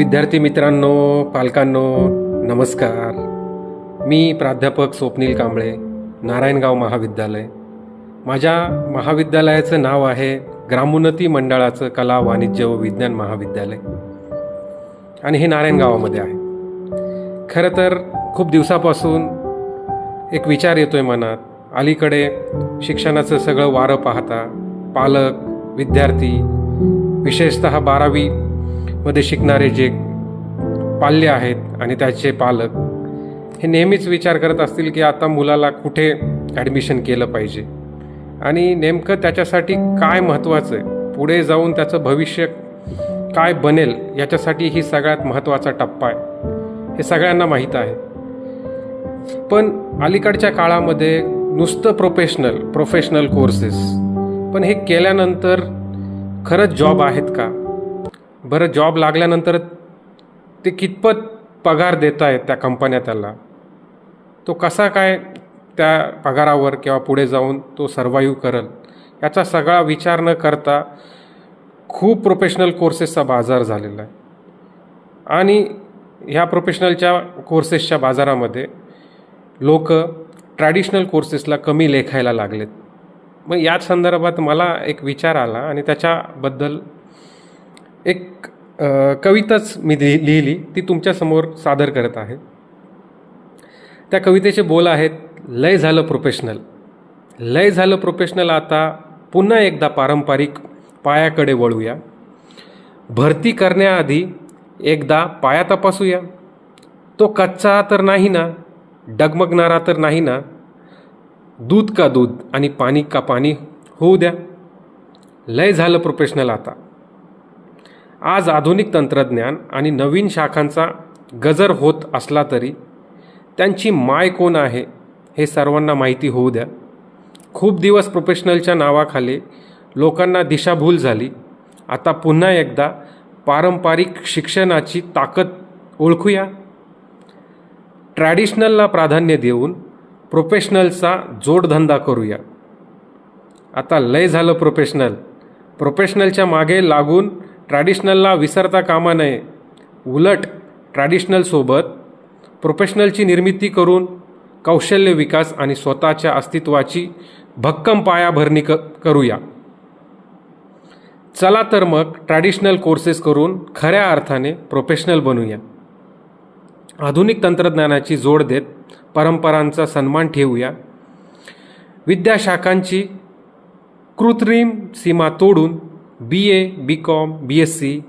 विद्यार्थी मित्रांनो, पालकांनो, नमस्कार. मी प्राध्यापक स्वप्नील कांबळे, नारायणगाव महाविद्यालय. माझ्या महाविद्यालयाचं नाव आहे ग्रामोन्नती मंडळाचं कला वाणिज्य व विज्ञान महाविद्यालय आणि हे नारायणगावामध्ये आहे. खरं तर खूप दिवसापासून एक विचार येतोय मनात. अलीकडे शिक्षणाचं सगळं वारं पाहता पालक, विद्यार्थी, विशेषतः 12वी मध्ये शिकणारे जे पाल्य आहेत आणि त्याचे पालक हे नेहमीच विचार करत असतील की आता मुलाला कुठे ॲडमिशन केलं पाहिजे आणि नेमकं त्याच्यासाठी काय महत्त्वाचं आहे, पुढे जाऊन त्याचं भविष्य काय बनेल याच्यासाठी ही सगळ्यात महत्त्वाचा टप्पा आहे, हे सगळ्यांना माहीत आहे. पण अलीकडच्या काळामध्ये नुसतं प्रोफेशनल कोर्सेस, पण हे केल्यानंतर खरंच जॉब आहेत का? बरं, जॉब लागल्यानंतर ते कितपत पगार देत आहेत त्या कंपन्या त्याला, तो कसा काय त्या पगारावर किंवा पुढे जाऊन तो सर्वाईव्ह करेल, याचा सगळा विचार न करता खूप प्रोफेशनल कोर्सेसचा बाजार झालेला आहे. आणि ह्या प्रोफेशनलच्या कोर्सेसच्या बाजारामध्ये लोक ट्रॅडिशनल कोर्सेसला कमी लेखायला लागलेत. मग याच संदर्भात मला एक विचार आला आणि त्याच्याबद्दल एक कविताच मी लिहिली, ती तुमच्यासमोर सादर करत आहे. त्या कवितेचे बोल आहेत: लय झालं प्रोफेशनल, आता पुन्हा एकदा पारंपरिक पायाकडे वळूया. भरती करण्याआधी एकदा पाया तपासूया. तो कच्चा तर नाही ना, डगमगणारा तर नाही ना, दूध का दूध आणि पाणी का पाणी होऊ द्या. लय झालं प्रोफेशनल आता. आज आधुनिक तंत्रज्ञान आणि नवीन शाखांचा गजर होत असला तरी त्यांची माय कोण आहे हे सर्वांना माहिती होऊ द्या. खूप दिवस प्रोफेशनलच्या नावाखाली लोकांना दिशाभूल झाली. आता पुन्हा एकदा पारंपरिक शिक्षणाची ताकद ओळखूया. ट्रॅडिशनलला प्राधान्य देऊन प्रोफेशनलचा जोडधंदा करूया. आता लय झालं प्रोफेशनलच्या मागे लागून ट्रॅडिशनलला विसरता कामा नये. उलट ट्रॅडिशनलसोबत प्रोफेशनलची निर्मिती करून कौशल्य विकास आणि स्वतःच्या अस्तित्वाची भक्कम पायाभरणी करूया. चला तर मग ट्रॅडिशनल कोर्सेस करून खऱ्या अर्थाने प्रोफेशनल बनूया. आधुनिक तंत्रज्ञानाची जोड देत परंपरांचा सन्मान ठेवूया. विद्याशाखांची कृत्रिम सीमा तोडून BA, BCom, BSc